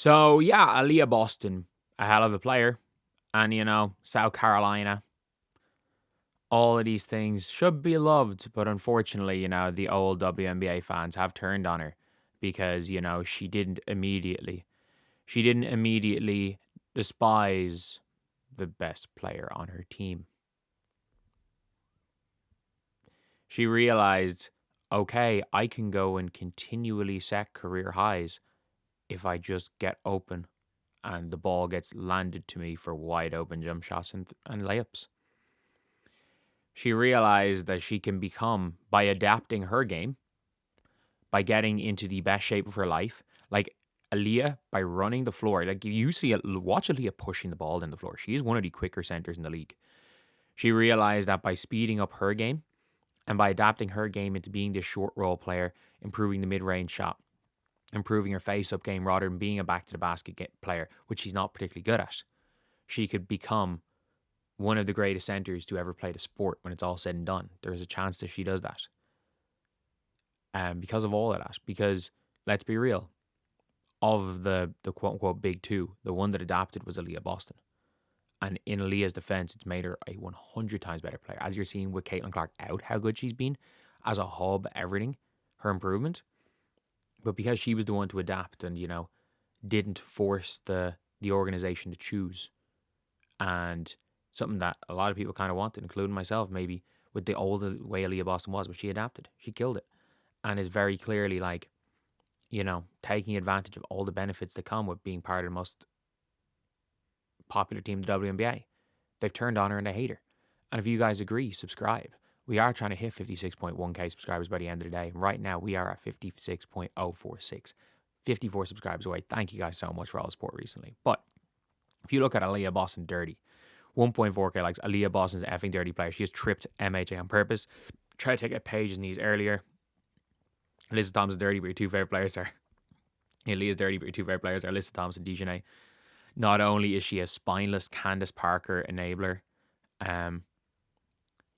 So, yeah, Aaliyah Boston, a hell of a player. And, South Carolina, all of these things should be loved. But unfortunately, the old WNBA fans have turned on her because, she didn't immediately despise the best player on her team. She realized, okay, I can go and continually set career highs if I just get open and the ball gets landed to me for wide open jump shots and layups. She realized that she can become, by adapting her game, by getting into the best shape of her life, like Aaliyah, by running the floor. Like watch Aaliyah pushing the ball down the floor. She is one of the quicker centers in the league. She realized that by speeding up her game and by adapting her game into being this short role player, improving the mid-range shot, improving her face-up game rather than being a back-to-the-basket player, which she's not particularly good at, she could become one of the greatest centers to ever play the sport when it's all said and done. There's a chance that she does that. Because of all of that. Because, let's be real, of the quote-unquote big two, the one that adapted was Aaliyah Boston. And in Aaliyah's defense, it's made her a 100 times better player. As you're seeing with Caitlin Clark out, how good she's been as a hub, everything, her improvement. But because she was the one to adapt and, didn't force the organization to choose. And something that a lot of people kind of wanted, including myself, maybe, with the old way Aaliyah Boston was, but she adapted. She killed it. And is very clearly taking advantage of all the benefits that come with being part of the most popular team in the WNBA. They've turned on her and they hate her. And if you guys agree, subscribe. We are trying to hit 56.1k subscribers by the end of the day. And right now we are at 56.046. 54 subscribers away. Thank you guys so much for all the support recently. But if you look at Aaliyah Boston dirty, 1.4k likes. Aaliyah Boston's an effing dirty player. She has tripped MHA on purpose. Tried to take out Paige's knees earlier. Alyssa Thompson dirty, but your two favorite players are Aaliyah's dirty, but your two favorite players are Alyssa Thompson and Dejanay. Not only is she a spineless Candace Parker enabler,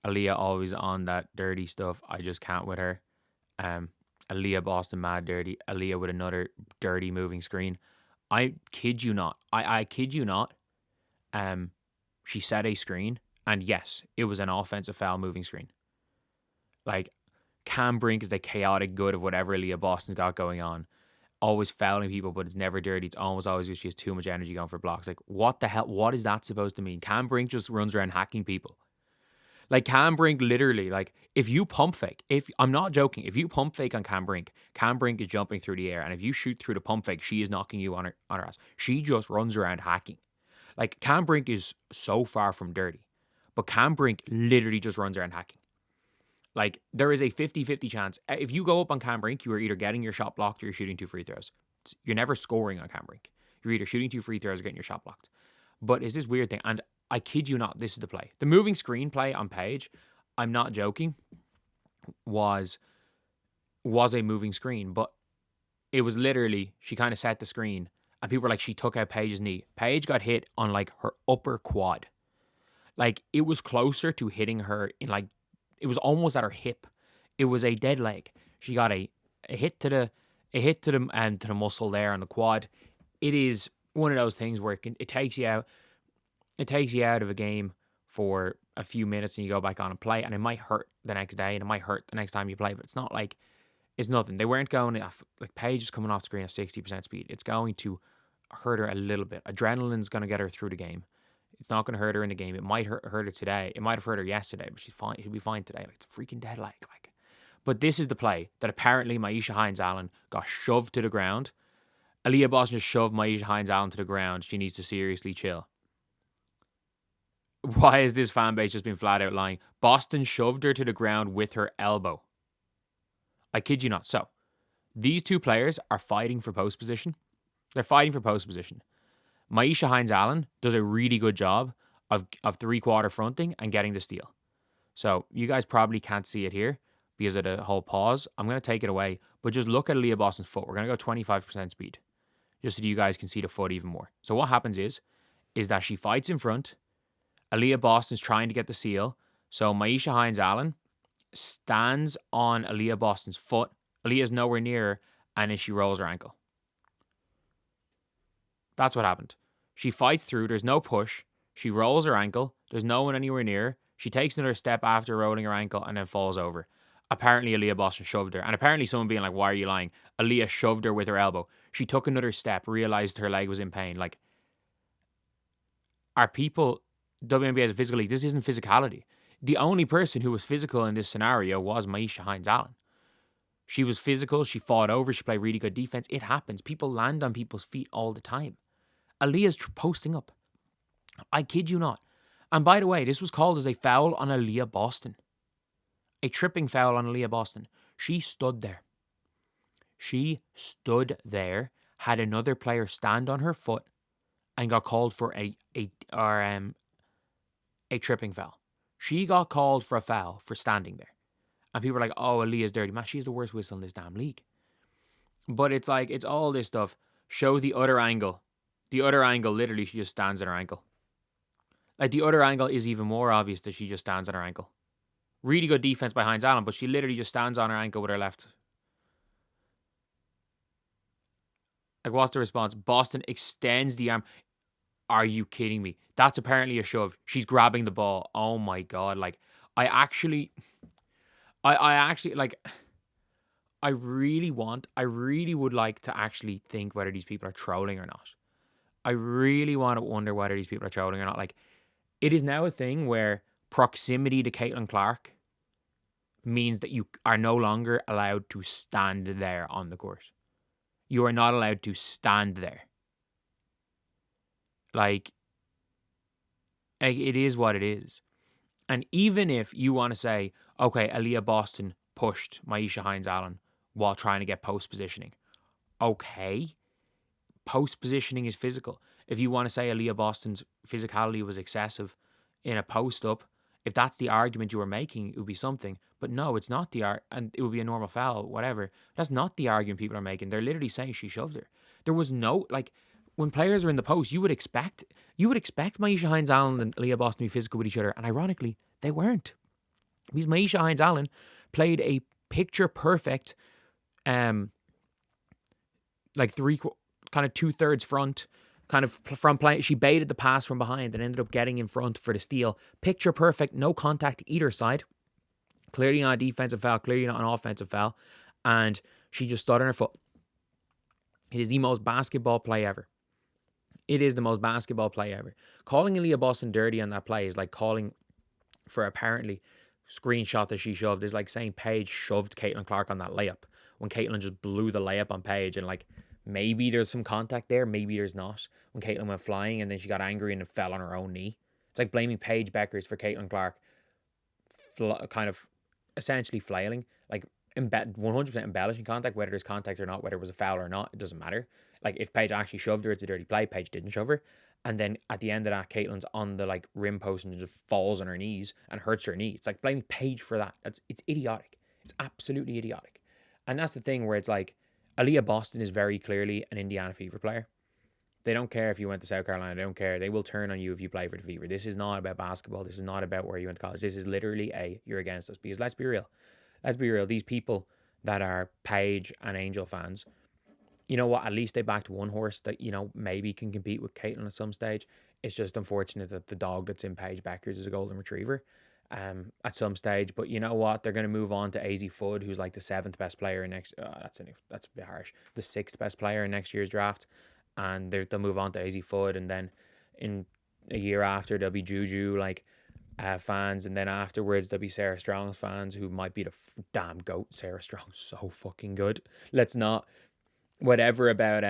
Aaliyah always on that dirty stuff. I just can't with her. Aaliyah Boston mad dirty. Aaliyah with another dirty moving screen. I kid you not. I kid you not. She set a screen, and yes, it was an offensive foul moving screen. Like, Cam Brink is the chaotic good of whatever Aaliyah Boston's got going on. Always fouling people, but it's never dirty. It's almost always because she has too much energy going for blocks. Like, what the hell? What is that supposed to mean? Cam Brink just runs around hacking people. Like, Cam Brink literally, if you pump fake, I'm not joking, if you pump fake on Cam Brink is jumping through the air, and if you shoot through the pump fake, she is knocking you on her ass. She just runs around hacking. Like, Cam Brink is so far from dirty, but Cam Brink literally just runs around hacking. Like, there is a 50-50 chance. If you go up on Cam Brink, you are either getting your shot blocked or you're shooting 2 free throws. You're never scoring on Cam Brink. You're either shooting 2 free throws or getting your shot blocked. But it's this weird thing. And I kid you not, this is the play. The moving screen play on Paige, I'm not joking, was a moving screen. But it was literally, she kind of set the screen. And people were like, she took out Paige's knee. Paige got hit on, her upper quad. It was closer to hitting her in, it was almost at her hip. It was a dead leg. She got a hit to the muscle there on the quad. It is one of those things where it takes you out. It takes you out of a game for a few minutes and you go back on and play, and it might hurt the next day and it might hurt the next time you play, but it's not like it's nothing. They weren't going Paige is coming off screen at 60% speed. It's going to hurt her a little bit. Adrenaline's going to get her through the game. It's not going to hurt her in the game. It might hurt her today. It might have hurt her yesterday, but she's fine. She'll be fine today. It's a freaking dead leg. But this is the play that apparently Myisha Hines-Allen got shoved to the ground. Aaliyah Boston just shoved Myisha Hines-Allen to the ground. She needs to seriously chill. Why is this fan base just been flat out lying? Boston shoved her to the ground with her elbow. I kid you not. So, these two players are fighting for post position. They're fighting for post position. Myisha Hines-Allen does a really good job of 3-quarter fronting and getting the steal. So you guys probably can't see it here because of the whole pause. I'm going to take it away, but just look at Aaliyah Boston's foot. We're going to go 25% speed just so you guys can see the foot even more. So what happens is that she fights in front. Aaliyah Boston's trying to get the seal. So Myisha Hines-Allen stands on Aaliyah Boston's foot. Aaliyah's nowhere near her, and then she rolls her ankle. That's what happened. She fights through. There's no push. She rolls her ankle. There's no one anywhere near. She takes another step after rolling her ankle and then falls over. Apparently, Aaliyah Boston shoved her. And apparently, someone being like, why are you lying? Aaliyah shoved her with her elbow. She took another step, realized her leg was in pain. Like, are people, WNBA is a physical league. This isn't physicality. The only person who was physical in this scenario was Myisha Hines-Allen. She was physical. She fought over. She played really good defense. It happens. People land on people's feet all the time. Aaliyah's posting up. I kid you not. And by the way, this was called as a foul on Aaliyah Boston. A tripping foul on Aaliyah Boston. She stood there. She stood there, had another player stand on her foot, and got called for a tripping foul. She got called for a foul for standing there. And people are like, oh, Aaliyah's dirty. Man, she's the worst whistle in this damn league. But it's like, it's all this stuff. Show the other angle. The other angle, literally, she just stands on her ankle. Like, the other angle is even more obvious that she just stands on her ankle. Really good defense by Hines-Allen, but she literally just stands on her ankle with her left. Like, what's the response? Boston extends the arm. Are you kidding me? That's apparently a shove. She's grabbing the ball. Oh my God. Like, I actually, like, I really would like to actually think whether these people are trolling or not. I really want to wonder whether these people are trolling or not. Like, it is now a thing where proximity to Caitlin Clark means that you are no longer allowed to stand there on the court. You are not allowed to stand there. Like, it is what it is. And even if you want to say, okay, Aaliyah Boston pushed Myisha Hines-Allen while trying to get post positioning. Okay. Post positioning is physical. If you want to say Aaliyah Boston's physicality was excessive in a post up, if that's the argument you were making, it would be something. But no, it's not and it would be a normal foul, whatever. That's not the argument people are making. They're literally saying she shoved her. There was no, like, when players are in the post, you would expect Myisha Hines-Allen and Aaliyah Boston to be physical with each other. And ironically, they weren't. Because Myisha Hines-Allen played a picture perfect, like kind of 2/3 front, kind of from play. She baited the pass from behind and ended up getting in front for the steal. Picture perfect, no contact either side. Clearly not a defensive foul, clearly not an offensive foul. And she just stood on her foot. It is the most basketball play ever. It is the most basketball play ever. Calling Aaliyah Boston dirty on that play is like calling for apparently screenshot that she shoved. Is like saying Paige shoved Caitlin Clark on that layup when Caitlin just blew the layup on Paige, and like, maybe there's some contact there, maybe there's not. When Caitlin went flying and then she got angry and fell on her own knee. It's like blaming Paige Bueckers for Caitlin Clark kind of essentially flailing, like 100% embellishing contact, whether there's contact or not, whether it was a foul or not, it doesn't matter. Like, if Paige actually shoved her, it's a dirty play. Paige didn't shove her. And then at the end of that, Caitlin's on the like rim post and just falls on her knees and hurts her knee. It's like blaming Paige for that. It's idiotic. It's absolutely idiotic. And that's the thing where it's like, Aaliyah Boston is very clearly an Indiana Fever player. They don't care if you went to South Carolina. They don't care. They will turn on you if you play for the Fever. This is not about basketball. This is not about where you went to college. This is literally you're against us. Because let's be real. Let's be real. These people that are Paige and Angel fans, you know what? At least they backed one horse that, you know, maybe can compete with Caitlin at some stage. It's just unfortunate that the dog that's in Paige Bueckers is a golden retriever at some stage. But you know what? They're going to move on to AZ Fudd, who's like the 7th best player in that's a bit harsh. The 6th best player in next year's draft. And they'll move on to AZ Fudd. And then in a year after, there'll be Juju fans. And then afterwards, there'll be Sarah Strong's fans, who might be the damn GOAT. Sarah Strong's so fucking good. Let's not... Whatever about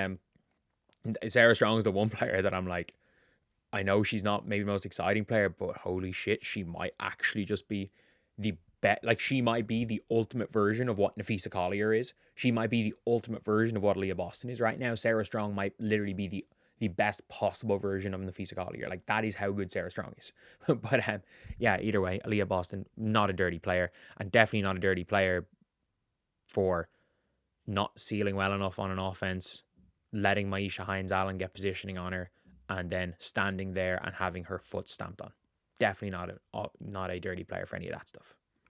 Sarah Strong's the one player that I'm like, I know she's not maybe the most exciting player, but holy shit, she might actually just be the best. Like, she might be the ultimate version of what Napheesa Collier is. She might be the ultimate version of what Aaliyah Boston is right now. Sarah Strong might literally be the best possible version of Napheesa Collier. Like, that is how good Sarah Strong is. But yeah, either way, Aaliyah Boston, not a dirty player, and definitely not a dirty player for not sealing well enough on an offense, letting Myisha Hines-Allen get positioning on her, and then standing there and having her foot stamped on. Definitely not a dirty player for any of that stuff.